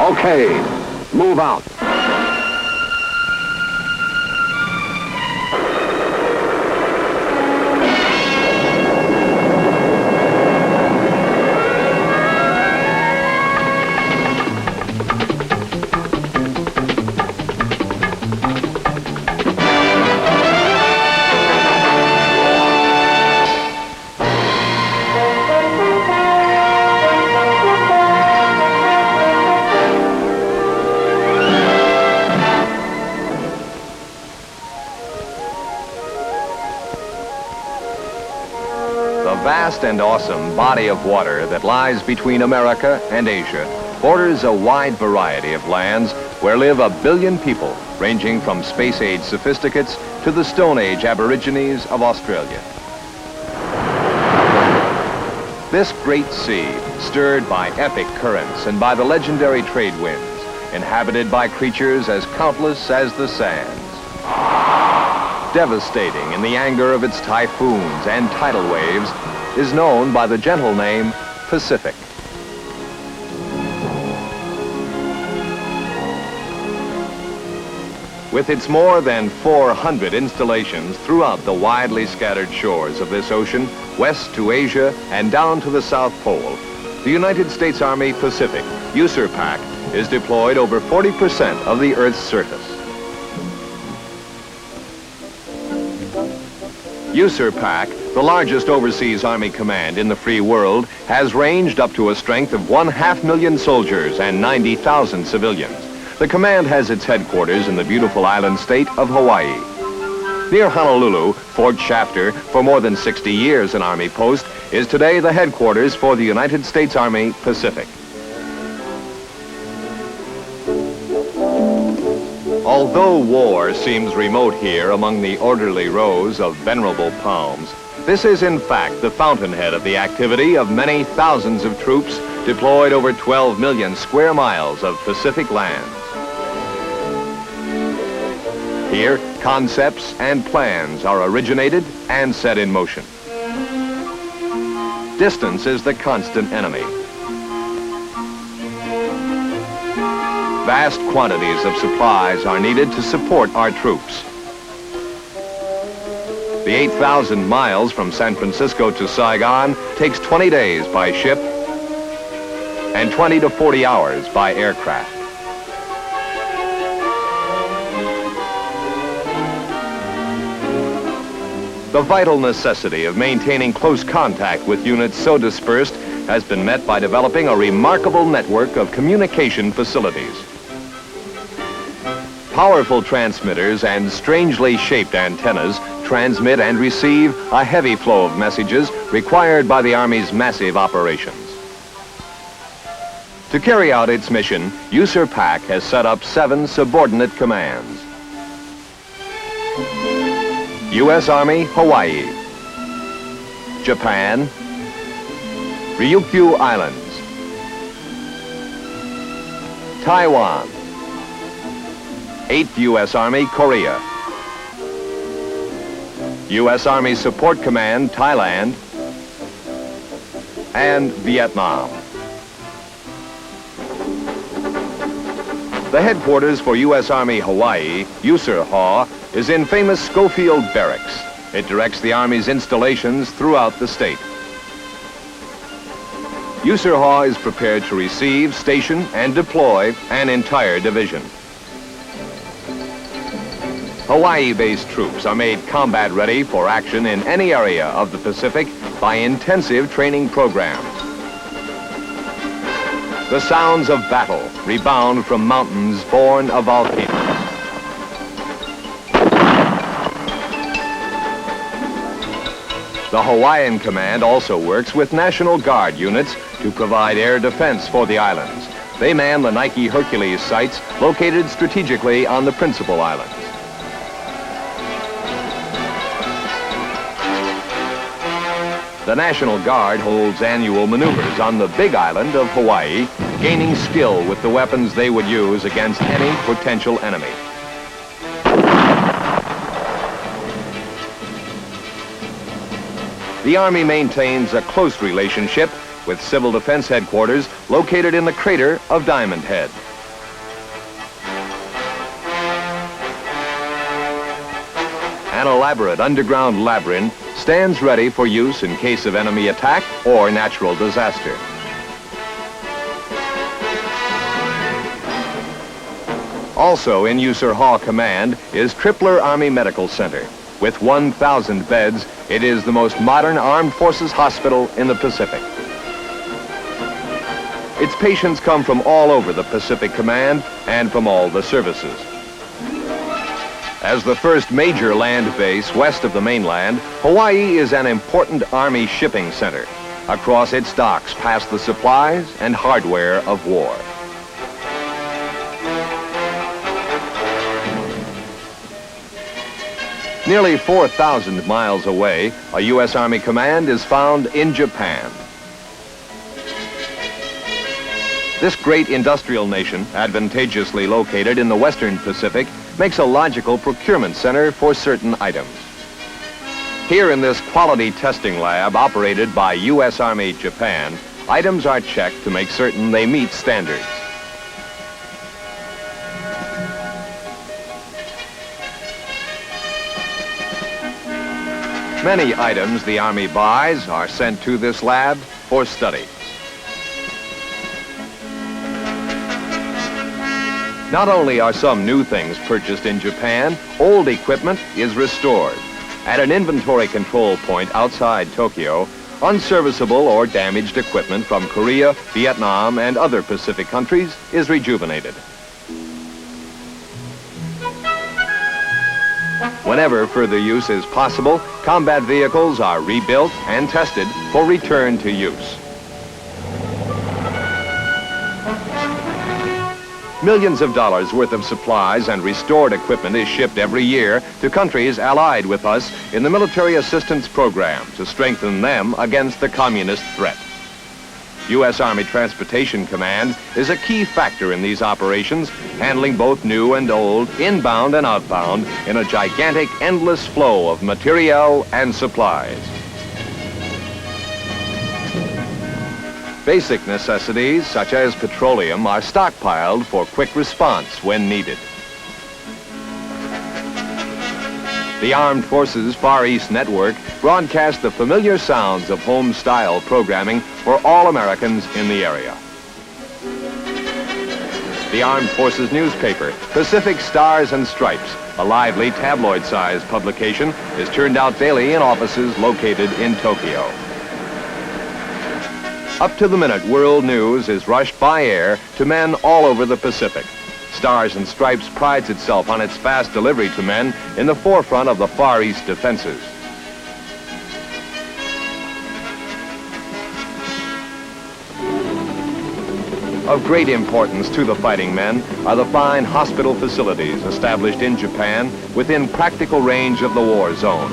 Okay, move out. The vast and awesome body of water that lies between America and Asia borders a wide variety of lands where live 1 billion people, ranging from space-age sophisticates to the Stone Age aborigines of Australia. This great sea, stirred by epic currents and by the legendary trade winds, inhabited by creatures as countless as the sands. Devastating in the anger of its typhoons and tidal waves, is known by the gentle name Pacific. With its more than 400 installations throughout the widely scattered shores of this ocean, west to Asia and down to the South Pole, the United States Army Pacific, Usarpac, is deployed over 40% of the Earth's surface. Usarpac, the largest overseas army command in the free world, has ranged up to a strength of 500,000 soldiers and 90,000 civilians. The command has its headquarters in the beautiful island state of Hawaii. Near Honolulu, Fort Shafter, for more than 60 years an Army post, is today the headquarters for the United States Army Pacific. Although war seems remote here among the orderly rows of venerable palms, this is in fact the fountainhead of the activity of many thousands of troops deployed over 12 million square miles of Pacific lands. Here, concepts and plans are originated and set in motion. Distance is the constant enemy. Vast quantities of supplies are needed to support our troops. The 8,000 miles from San Francisco to Saigon takes 20 days by ship and 20 to 40 hours by aircraft. The vital necessity of maintaining close contact with units so dispersed has been met by developing a remarkable network of communication facilities. Powerful transmitters and strangely shaped antennas transmit and receive a heavy flow of messages required by the Army's massive operations. To carry out its mission, Usarpac has set up 7 subordinate commands. U.S. Army, Hawaii. Japan. Ryukyu Islands. Taiwan. 8th U.S. Army, Korea. U.S. Army Support Command, Thailand. And Vietnam. The headquarters for U.S. Army Hawaii, Usarpac, is in famous Schofield Barracks. It directs the Army's installations throughout the state. Usarpac is prepared to receive, station, and deploy an entire division. Hawaii-based troops are made combat ready for action in any area of the Pacific by intensive training programs. The sounds of battle rebound from mountains born of volcanoes. The Hawaiian Command also works with National Guard units to provide air defense for the islands. They man the Nike Hercules sites located strategically on the principal islands. The National Guard holds annual maneuvers on the big island of Hawaii, gaining skill with the weapons they would use against any potential enemy. The Army maintains a close relationship with Civil Defense Headquarters located in the crater of Diamond Head. an elaborate underground labyrinth stands ready for use in case of enemy attack or natural disaster. Also in Usarpac Command is Tripler Army Medical Center. With 1,000 beds, it is the most modern armed forces hospital in the Pacific. Its patients come from all over the Pacific Command and from all the services. As the first major land base west of the mainland, Hawaii is an important Army shipping center. Across its docks pass the supplies and hardware of war. Nearly 4,000 miles away, a U.S. Army command is found in Japan. This great industrial nation, advantageously located in the Western Pacific, makes a logical procurement center for certain items. Here in this quality testing lab operated by U.S. Army Japan, items are checked to make certain they meet standards. Many items the Army buys are sent to this lab for study. Not only are some new things purchased in Japan, old equipment is restored. At an inventory control point outside Tokyo, unserviceable or damaged equipment from Korea, Vietnam, and other Pacific countries is rejuvenated. Whenever further use is possible, combat vehicles are rebuilt and tested for return to use. Millions of dollars worth of supplies and restored equipment is shipped every year to countries allied with us in the military assistance program to strengthen them against the communist threat. U.S. Army Transportation Command is a key factor in these operations, handling both new and old, inbound and outbound, in a gigantic, endless flow of materiel and supplies. Basic necessities, such as petroleum, are stockpiled for quick response when needed. The Armed Forces Far East Network broadcasts the familiar sounds of home-style programming for all Americans in the area. The Armed Forces newspaper, Pacific Stars and Stripes, a lively tabloid-sized publication, is turned out daily in offices located in Tokyo. Up-to-the-minute world news is rushed by air to men all over the Pacific. Stars and Stripes prides itself on its fast delivery to men in the forefront of the Far East defenses. Of great importance to the fighting men are the fine hospital facilities established in Japan within practical range of the war zone.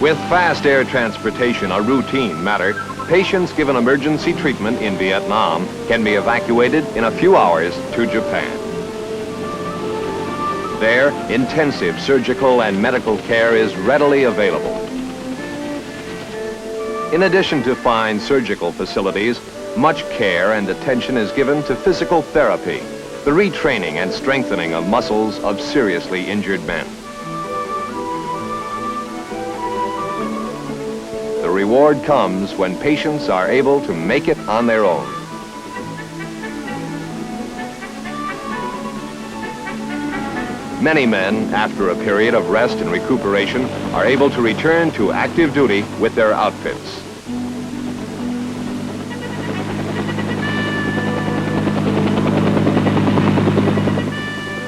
With fast air transportation a routine matter, patients given emergency treatment in Vietnam can be evacuated in a few hours to Japan. There, intensive surgical and medical care is readily available. In addition to fine surgical facilities, much care and attention is given to physical therapy, the retraining and strengthening of muscles of seriously injured men. The reward comes when patients are able to make it on their own. Many men, after a period of rest and recuperation, are able to return to active duty with their outfits.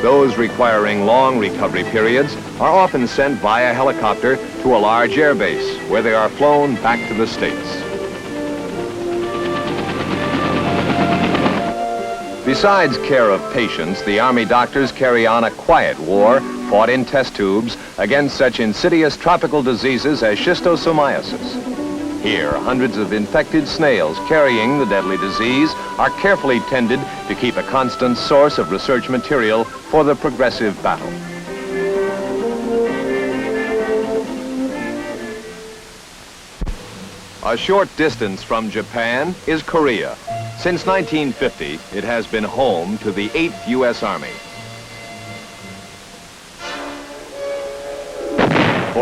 Those requiring long recovery periods are often sent via helicopter to a large air base where they are flown back to the States. Besides care of patients, the Army doctors carry on a quiet war fought in test tubes against such insidious tropical diseases as schistosomiasis. Here, hundreds of infected snails carrying the deadly disease are carefully tended to keep a constant source of research material for the progressive battle. A short distance from Japan is Korea. Since 1950, it has been home to the 8th U.S. Army.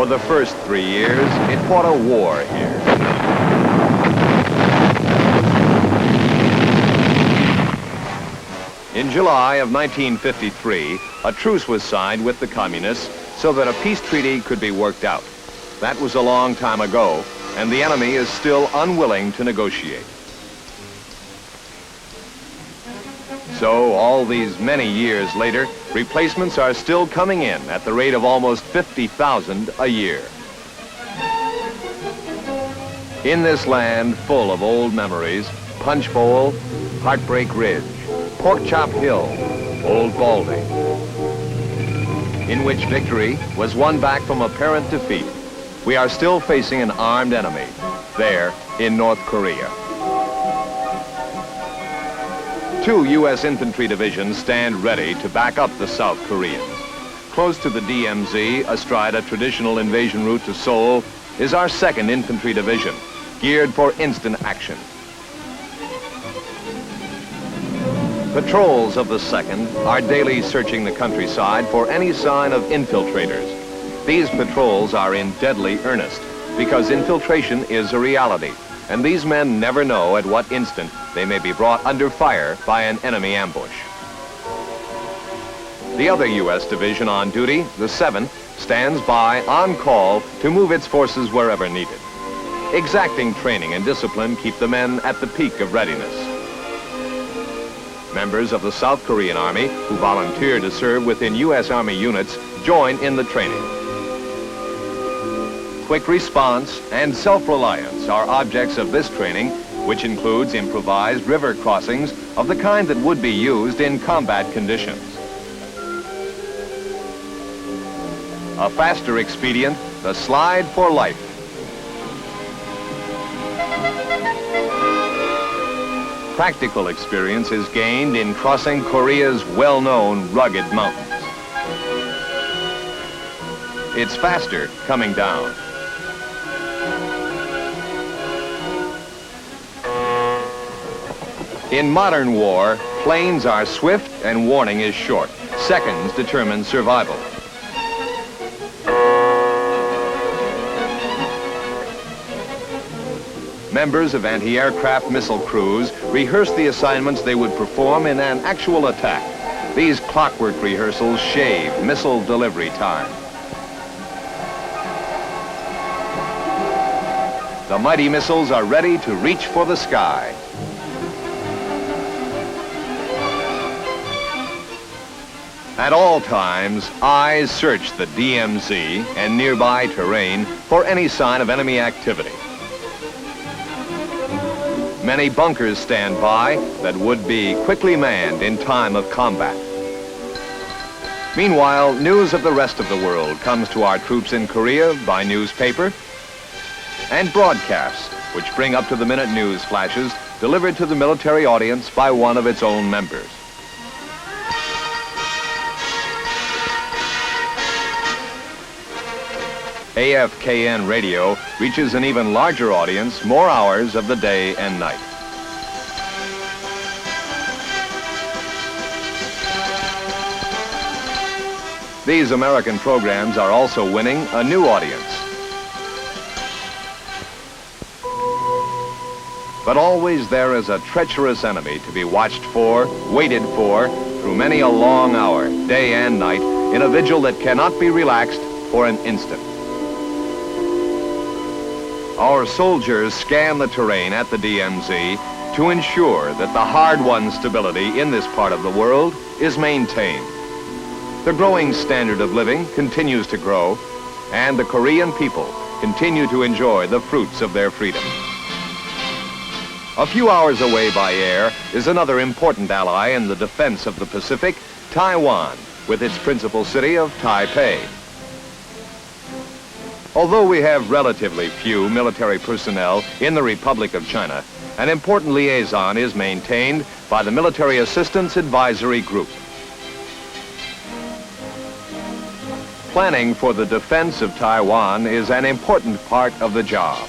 For the first 3 years, it fought a war here. In July of 1953, a truce was signed with the communists so that a peace treaty could be worked out. That was a long time ago, and the enemy is still unwilling to negotiate. So, all these many years later, replacements are still coming in at the rate of almost 50,000 a year. In this land full of old memories, Punch Bowl, Heartbreak Ridge, Pork Chop Hill, Old Baldy, in which victory was won back from apparent defeat, we are still facing an armed enemy there in North Korea. 2 U.S. infantry divisions stand ready to back up the South Koreans. Close to the DMZ, astride a traditional invasion route to Seoul, is our 2nd Infantry Division, geared for instant action. Patrols of the 2nd are daily searching the countryside for any sign of infiltrators. These patrols are in deadly earnest because infiltration is a reality, and these men never know at what instant they may be brought under fire by an enemy ambush. The other U.S. division on duty, the 7th, stands by on call to move its forces wherever needed. Exacting training and discipline keep the men at the peak of readiness. Members of the South Korean Army who volunteer to serve within U.S. Army units join in the training. Quick response and self-reliance are objects of this training, which includes improvised river crossings of the kind that would be used in combat conditions. A faster expedient, the slide for life. Practical experience is gained in crossing Korea's well-known rugged mountains. It's faster coming down. In modern war, planes are swift and warning is short. Seconds determine survival. Members of anti-aircraft missile crews rehearse the assignments they would perform in an actual attack. These clockwork rehearsals shave missile delivery time. The mighty missiles are ready to reach for the sky. At all times, eyes search the DMZ and nearby terrain for any sign of enemy activity. Many bunkers stand by that would be quickly manned in time of combat. Meanwhile, news of the rest of the world comes to our troops in Korea by newspaper and broadcasts, which bring up-to-the-minute news flashes delivered to the military audience by one of its own members. AFKN radio reaches an even larger audience more hours of the day and night. These American programs are also winning a new audience. But always there is a treacherous enemy to be watched for, waited for, through many a long hour, day and night, in a vigil that cannot be relaxed for an instant. Our soldiers scan the terrain at the DMZ to ensure that the hard-won stability in this part of the world is maintained. The growing standard of living continues to grow, and the Korean people continue to enjoy the fruits of their freedom. A few hours away by air is another important ally in the defense of the Pacific, Taiwan, with its principal city of Taipei. Although we have relatively few military personnel in the Republic of China, an important liaison is maintained by the Military Assistance Advisory Group. Planning for the defense of Taiwan is an important part of the job.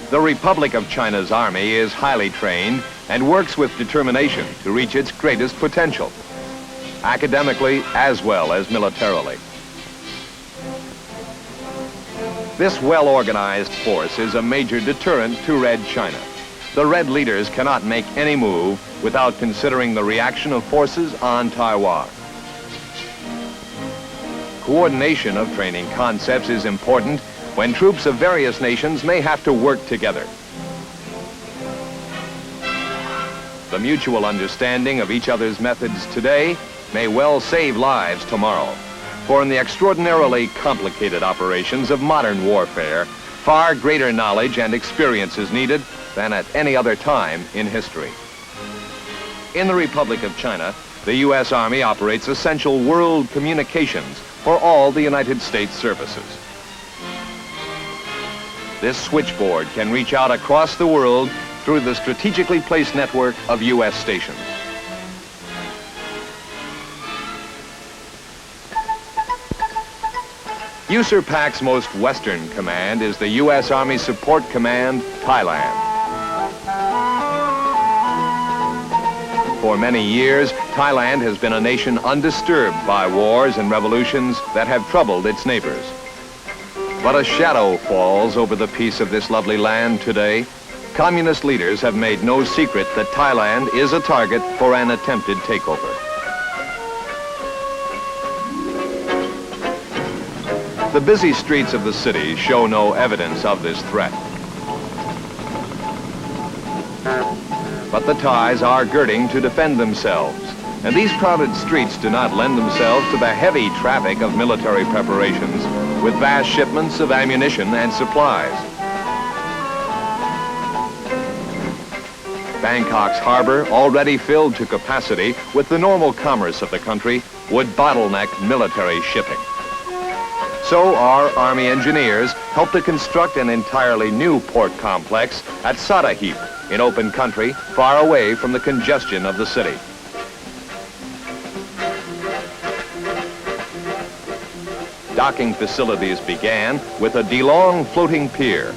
The Republic of China's army is highly trained and works with determination to reach its greatest potential. academically as well as militarily. This well-organized force is a major deterrent to Red China. The Red leaders cannot make any move without considering the reaction of forces on Taiwan. Coordination of training concepts is important when troops of various nations may have to work together. The mutual understanding of each other's methods today may well save lives tomorrow. For in the extraordinarily complicated operations of modern warfare, far greater knowledge and experience is needed than at any other time in history. In the Republic of China, the U.S. Army operates essential world communications for all the United States services. This switchboard can reach out across the world through the strategically placed network of U.S. stations. Usarpac's most western command is the U.S. Army Support Command, Thailand. For many years, Thailand has been a nation undisturbed by wars and revolutions that have troubled its neighbors. But a shadow falls over the peace of this lovely land today. Communist leaders have made no secret that Thailand is a target for an attempted takeover. The busy streets of the city show no evidence of this threat. But the Thais are girding to defend themselves, and these crowded streets do not lend themselves to the heavy traffic of military preparations with vast shipments of ammunition and supplies. Bangkok's harbor, already filled to capacity with the normal commerce of the country, would bottleneck military shipping. So our Army engineers helped to construct an entirely new port complex at Sadahip in open country far away from the congestion of the city. Docking facilities began with a Delong floating pier.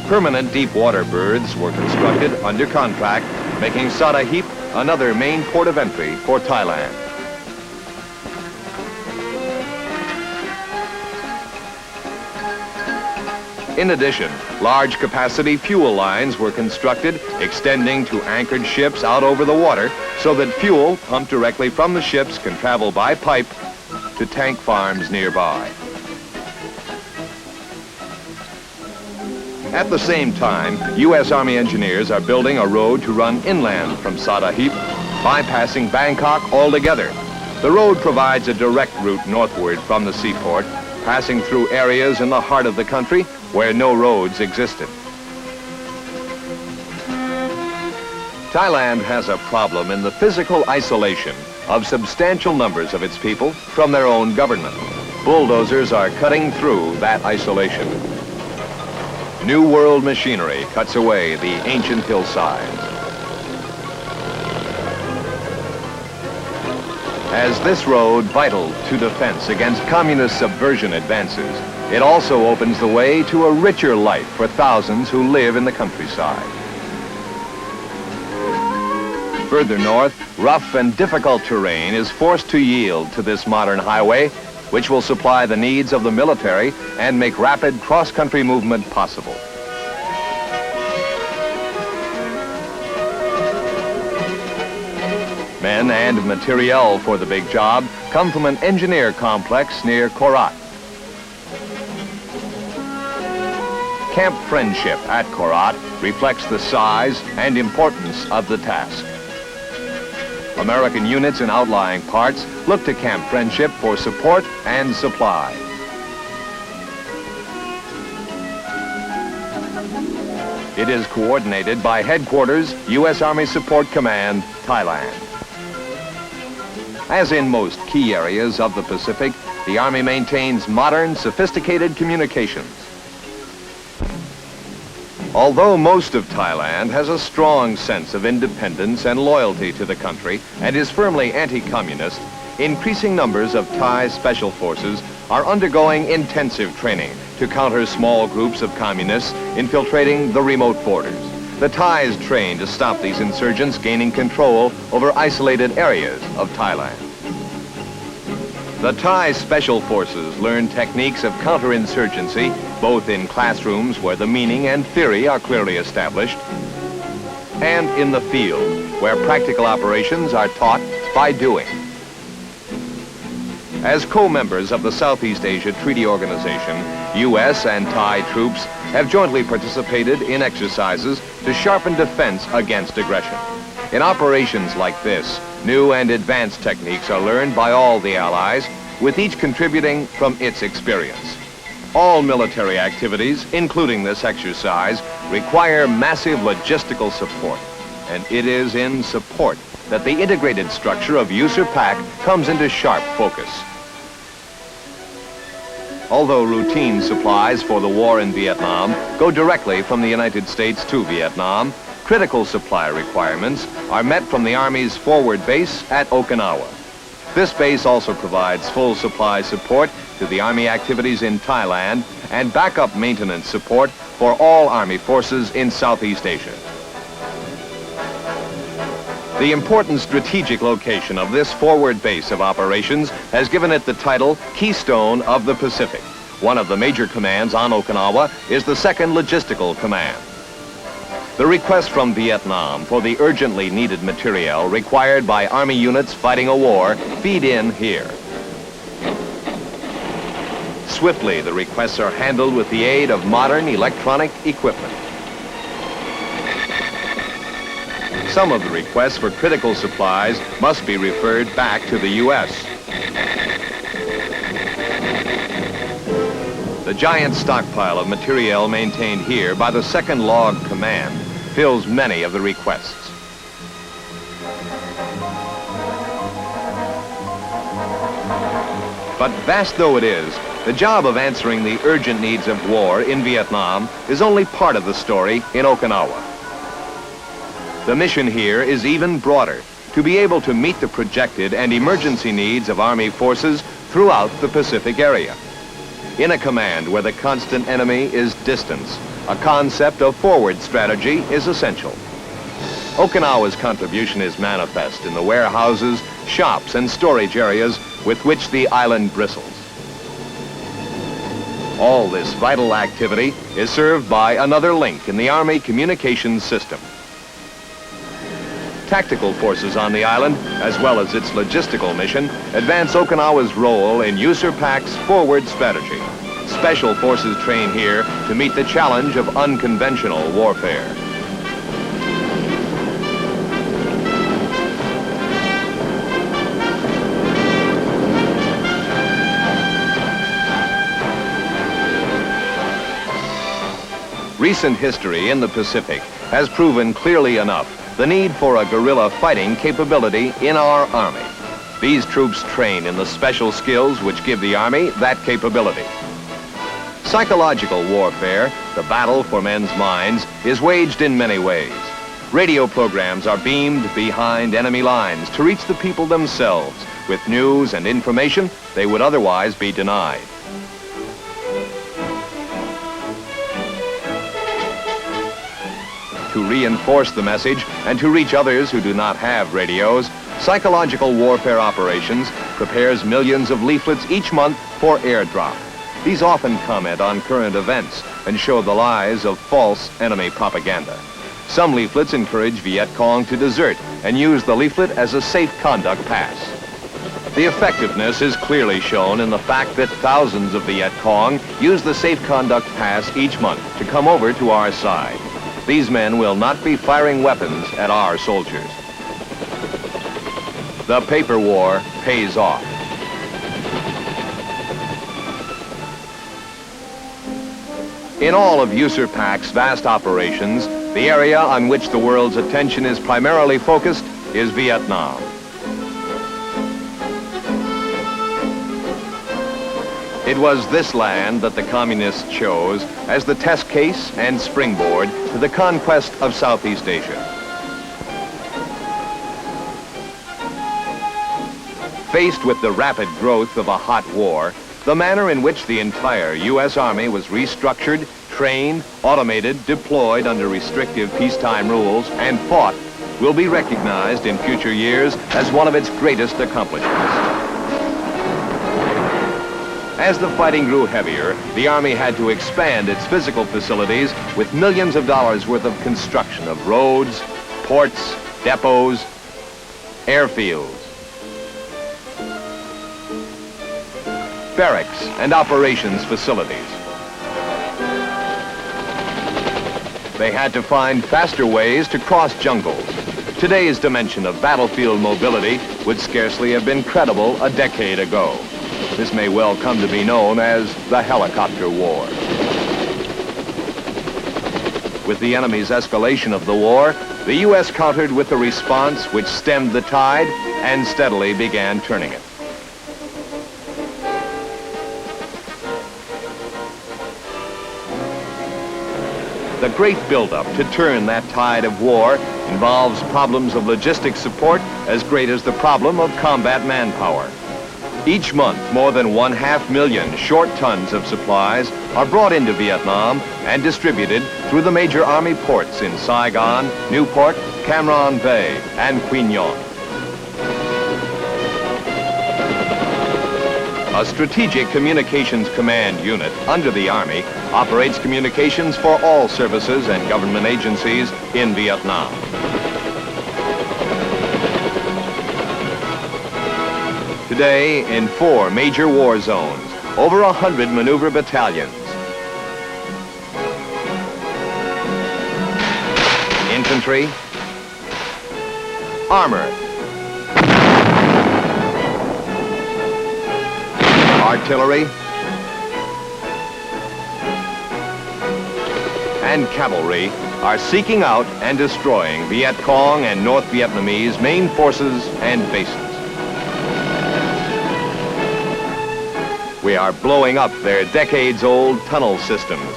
Permanent deep water berths were constructed under contract, making Sadahip another main port of entry for Thailand. In addition, large capacity fuel lines were constructed, extending to anchored ships out over the water so that fuel pumped directly from the ships can travel by pipe to tank farms nearby. At the same time, U.S. Army engineers are building a road to run inland from Sadahip, bypassing Bangkok altogether. The road provides a direct route northward from the seaport, passing through areas in the heart of the country where no roads existed. Thailand has a problem in the physical isolation of substantial numbers of its people from their own government. Bulldozers are cutting through that isolation. New World machinery cuts away the ancient hillsides. As this road vital to defense against communist subversion advances, it also opens the way to a richer life for thousands who live in the countryside. Further north, rough and difficult terrain is forced to yield to this modern highway, which will supply the needs of the military and make rapid cross-country movement possible. Men and materiel for the big job come from an engineer complex near Korat. Camp Friendship at Korat reflects the size and importance of the task. American units in outlying parts look to Camp Friendship for support and supply. It is coordinated by Headquarters, U.S. Army Support Command, Thailand. As in most key areas of the Pacific, the Army maintains modern, sophisticated communications. Although most of Thailand has a strong sense of independence and loyalty to the country and is firmly anti-communist, increasing numbers of Thai special forces are undergoing intensive training to counter small groups of communists infiltrating the remote borders. The Thais train to stop these insurgents gaining control over isolated areas of Thailand. The Thai Special Forces learn techniques of counterinsurgency, both in classrooms where the meaning and theory are clearly established, and in the field, where practical operations are taught by doing. As co-members of the Southeast Asia Treaty Organization, U.S. and Thai troops have jointly participated in exercises to sharpen defense against aggression. In operations like this, new and advanced techniques are learned by all the allies, with each contributing from its experience. All military activities, including this exercise, require massive logistical support, and it is in support that the integrated structure of Usarpac comes into sharp focus. Although routine supplies for the war in Vietnam go directly from the United States to Vietnam, critical supply requirements are met from the Army's forward base at Okinawa. This base also provides full supply support to the Army activities in Thailand and backup maintenance support for all Army forces in Southeast Asia. The important strategic location of this forward base of operations has given it the title Keystone of the Pacific. One of the major commands on Okinawa is the 2nd Logistical Command. The request from Vietnam for the urgently needed materiel required by Army units fighting a war feed in here. Swiftly, the requests are handled with the aid of modern electronic equipment. Some of the requests for critical supplies must be referred back to the U.S. The giant stockpile of materiel maintained here by the 2nd Log Command fills many of the requests. But vast though it is, the job of answering the urgent needs of war in Vietnam is only part of the story in Okinawa. The mission here is even broader, to be able to meet the projected and emergency needs of Army forces throughout the Pacific area. In a command where the constant enemy is distance, a concept of forward strategy is essential. Okinawa's contribution is manifest in the warehouses, shops, and storage areas with which the island bristles. All this vital activity is served by another link in the Army communications system. Tactical forces on the island, as well as its logistical mission, advance Okinawa's role in Usarpac's forward strategy. Special forces train here to meet the challenge of unconventional warfare. Recent history in the Pacific has proven clearly enough the need for a guerrilla fighting capability in our Army. These troops train in the special skills which give the Army that capability. Psychological warfare, the battle for men's minds, is waged in many ways. Radio programs are beamed behind enemy lines to reach the people themselves with news and information they would otherwise be denied. To reinforce the message and to reach others who do not have radios, Psychological Warfare Operations prepares millions of leaflets each month for airdrop. These often comment on current events and show the lies of false enemy propaganda. Some leaflets encourage Viet Cong to desert and use the leaflet as a safe conduct pass. The effectiveness is clearly shown in the fact that thousands of Viet Cong use the safe conduct pass each month to come over to our side. These men will not be firing weapons at our soldiers. The paper war pays off. In all of Usarpac's vast operations, the area on which the world's attention is primarily focused is Vietnam. It was this land that the communists chose as the test case and springboard to the conquest of Southeast Asia. Faced with the rapid growth of a hot war, the manner in which the entire U.S. Army was restructured, trained, automated, deployed under restrictive peacetime rules, and fought will be recognized in future years as one of its greatest accomplishments. As the fighting grew heavier, the Army had to expand its physical facilities with millions of dollars worth of construction of roads, ports, depots, airfields, barracks, and operations facilities. They had to find faster ways to cross jungles. Today's dimension of battlefield mobility would scarcely have been credible a decade ago. This may well come to be known as the helicopter war. With the enemy's escalation of the war, the U.S. countered with a response which stemmed the tide and steadily began turning it. The great buildup to turn that tide of war involves problems of logistic support as great as the problem of combat manpower. Each month, more than 500,000 short tons of supplies are brought into Vietnam and distributed through the major Army ports in Saigon, Newport, Cam Ranh Bay, and Quy Nhon. A strategic communications command unit under the Army operates communications for all services and government agencies in Vietnam. Today, in 4 major war zones, over 100 maneuver battalions, infantry, armor, artillery, and cavalry are seeking out and destroying Viet Cong and North Vietnamese main forces and bases. We are blowing up their decades-old tunnel systems.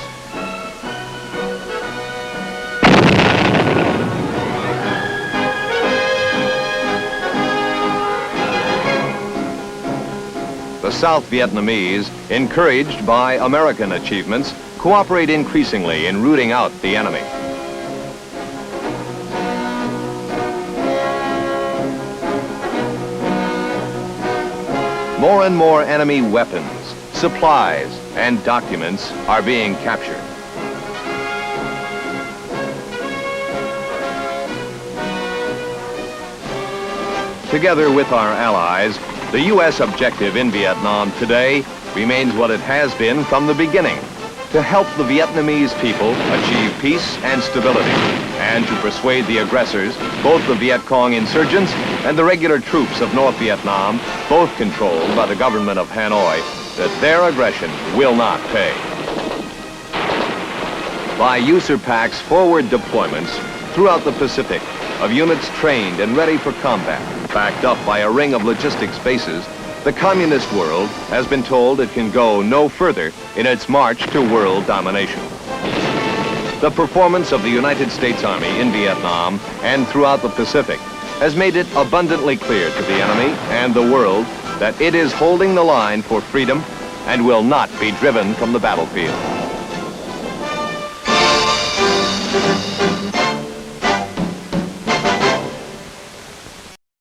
The South Vietnamese, encouraged by American achievements, cooperate increasingly in rooting out the enemy. More and more enemy weapons, supplies, and documents are being captured. Together with our allies, the U.S. objective in Vietnam today remains what it has been from the beginning: to help the Vietnamese people achieve peace and stability, and to persuade the aggressors, both the Viet Cong insurgents and the regular troops of North Vietnam, both controlled by the government of Hanoi, that their aggression will not pay. By Usarpac's forward deployments throughout the Pacific of units trained and ready for combat, backed up by a ring of logistics bases, the communist world has been told it can go no further in its march to world domination. The performance of the United States Army in Vietnam and throughout the Pacific has made it abundantly clear to the enemy and the world that it is holding the line for freedom and will not be driven from the battlefield.